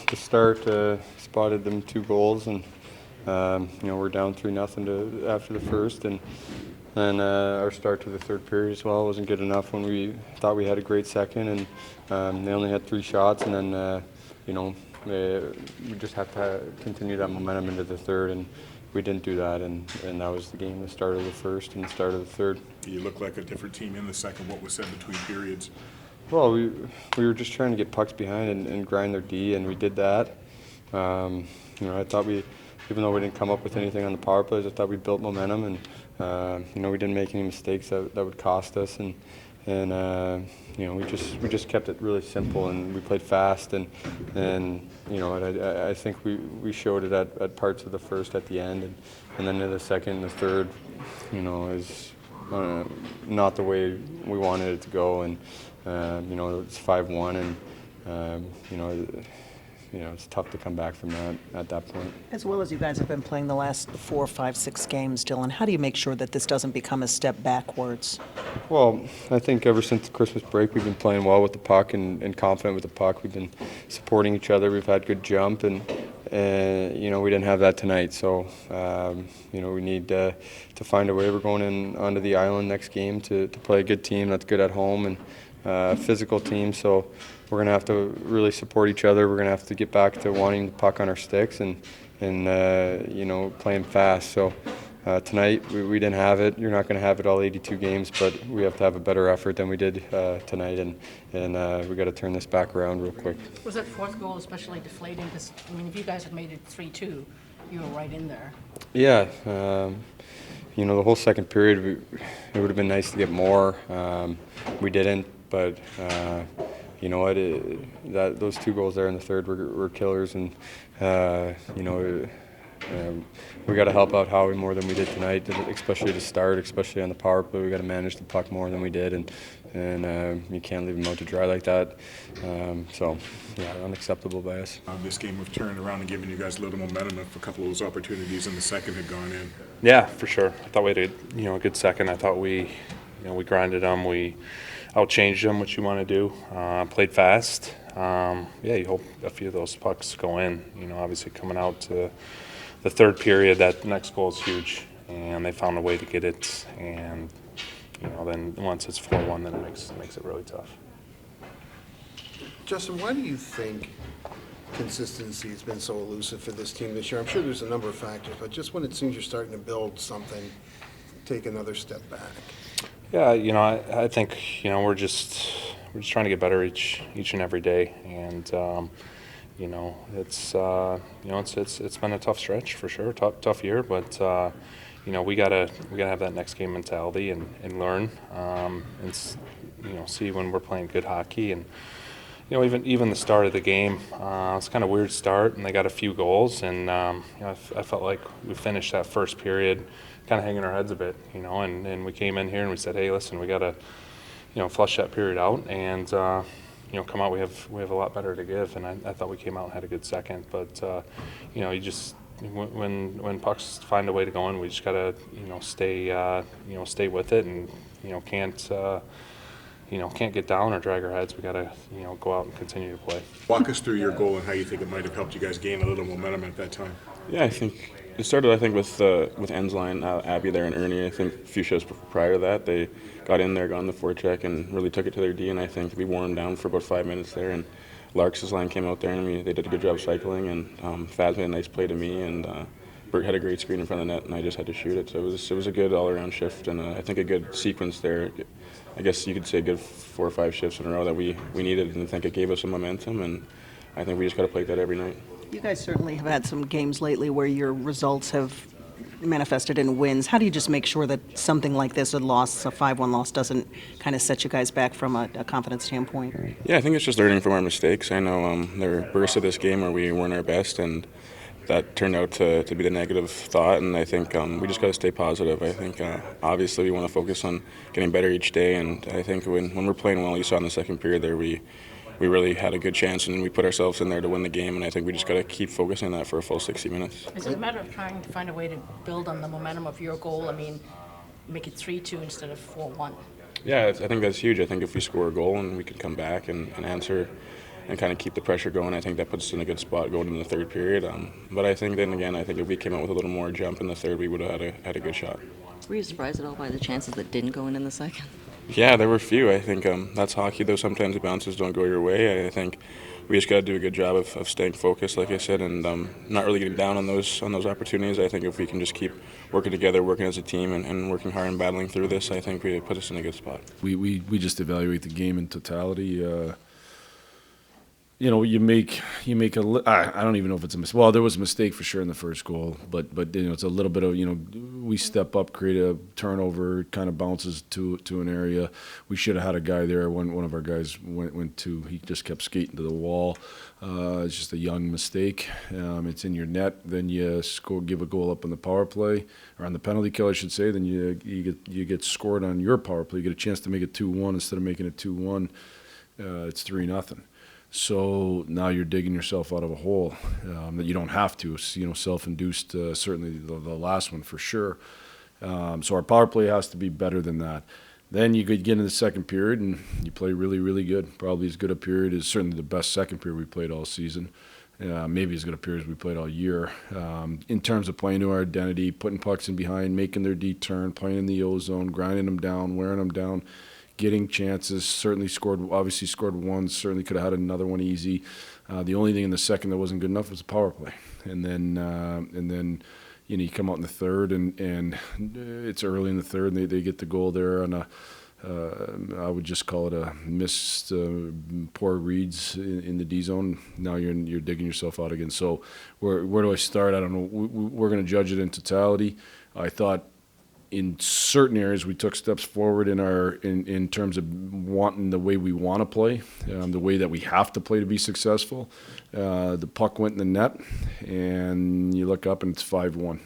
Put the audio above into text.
the start, spotted them 2 goals, and we're down 3-0 after the first, and then our start to the third period as well wasn't good enough when we thought we had a great second, and they only had 3 shots, and then we just have to continue that momentum into the third, and we didn't do that, and that was the game, the start of the first and the start of the third. You look like a different team in the second. What was said between periods? Well, we were just trying to get pucks behind and grind their D, and we did that. I thought even though we didn't come up with anything on the power plays, I thought we built momentum, and we didn't make any mistakes that would cost us, and we just kept it really simple, and we played fast, and I think we showed it at parts of the first at the end, and then in the second and the third, is not the way we wanted it to go, and it's 5-1, and it's tough to come back from that at that point. As well as you guys have been playing the last 4, 5, 6 games, Dylan, how do you make sure that this doesn't become a step backwards? Well, I think ever since the Christmas break we've been playing well with the puck and confident with the puck. We've been supporting each other. We've had good jump, and we didn't have that tonight. So we need to find a way. We're going onto the island next game to play a good team that's good at home and physical team. So we're going to have to really support each other. We're going to have to get back to wanting the puck on our sticks and playing fast. So tonight we didn't have it. You're not going to have it all 82 games, but we have to have a better effort than we did tonight, and we got to turn this back around real quick. Was that fourth goal especially deflating? Because if you guys had made it 3-2, you were right in there. Yeah. The whole second period, it would have been nice to get more. We didn't, but you know what? Those 2 goals there in the third were killers, and we got to help out Howie more than we did tonight, especially to start, especially on the power play. We got to manage the puck more than we did, and you can't leave him out to dry like that. Unacceptable by us. This game have turned around and given you guys a little momentum if a couple of those opportunities in the second had gone in. Yeah, for sure. I thought we had a good second. I thought we grinded them. We outchanged them, which you want to do. Played fast. You hope a few of those pucks go in. Obviously coming out to the third period, that next goal is huge, and they found a way to get it. And then once it's 4-1, then it makes it really tough. Justin, why do you think consistency has been so elusive for this team this year? I'm sure there's a number of factors, but just when it seems you're starting to build something, take another step back. Yeah, I think we're just trying to get better each and every day, and it's been a tough stretch for sure, tough year, but we gotta have that next game mentality and learn, and see when we're playing good hockey, and even the start of the game, it's kind of weird start, and they got a few goals, and I felt like we finished that first period kind of hanging our heads a bit, and we came in here and we said, hey, listen, we got to, flush that period out and, come out. We have a lot better to give, and I thought we came out and had a good second. But, you just when pucks find a way to go in, we just got to, stay with it, and can't get down or drag our heads. We got to, go out and continue to play. Walk us through your goal and how you think it might have helped you guys gain a little momentum at that time. Yeah, I think it started, with Ends line, Abby there and Ernie. I think a few shows prior to that, they got in there, got on the forecheck, and really took it to their D, and I think we wore them down for about 5 minutes there, and Larkin's line came out there, and they did a good job cycling, and Faz made a nice play to me, and Bert had a great screen in front of the net, and I just had to shoot it. So it was a good all-around shift, and I think a good sequence there. I guess you could say a good 4 or 5 shifts in a row that we needed, and I think it gave us some momentum, and I think we just got to play that every night. You guys certainly have had some games lately where your results have manifested in wins. How do you just make sure that something like this, a 5-1 loss, doesn't kind of set you guys back from a confidence standpoint? Yeah, I think it's just learning from our mistakes. I know there were bursts of this game where we weren't our best, and that turned out to be the negative thought, and I think we just got to stay positive. I think obviously we want to focus on getting better each day, and I think when we're playing well, you saw in the second period there, we really had a good chance, and we put ourselves in there to win the game, and I think we just got to keep focusing on that for a full 60 minutes. Is it a matter of trying to find a way to build on the momentum of your goal? Make it 3-2 instead of 4-1? Yeah, I think that's huge. I think if we score a goal and we can come back and answer kind of keep the pressure going. I think that puts us in a good spot going into the third period. But I think then again, I think if we came out with a little more jump in the third, we would have had a good shot. Were you surprised at all by the chances that didn't go in the second? Yeah, there were a few. I think that's hockey, though. Sometimes the bounces don't go your way. I think we just got to do a good job of staying focused, like I said, and not really getting down on those opportunities. I think if we can just keep working together, working as a team, and working hard and battling through this, I think we put us in a good spot. We just evaluate the game in totality. You know, you make I don't even know if it's a mistake. Well, there was a mistake for sure in the first goal, but you know, it's a little bit of, you know, we step up, create a turnover, kind of bounces to an area. We should have had a guy there. One of our guys went to, he just kept skating to the wall. It's just a young mistake. It's in your net, then you give a goal up on the power play, or on the penalty kill, I should say. Then you get scored on your power play. You get a chance to make it 2-1 instead of making it 2-1. It's 3-0. So now you're digging yourself out of a hole that you don't have to. It's, you know, self-induced. Certainly the last one for sure. So our power play has to be better than that. Then you could get into the second period and you play really, really good. Probably as good a period as certainly the best second period we played all season. Maybe as good a period as we played all year. In terms of playing to our identity, putting pucks in behind, making their D turn, playing in the O zone, grinding them down, wearing them down. Getting chances, certainly scored one, certainly could have had another one easy. The only thing in the second that wasn't good enough was the power play. And then you know, you come out in the third and it's early in the third and they get the goal there on a, I would just call it a missed poor reads in the D zone. Now you're digging yourself out again. So where do I start? I don't know. We're going to judge it in totality. I thought in certain areas we took steps forward in terms of wanting the way we want to play, the way that we have to play to be successful. The puck went in the net, and you look up and it's 5-1.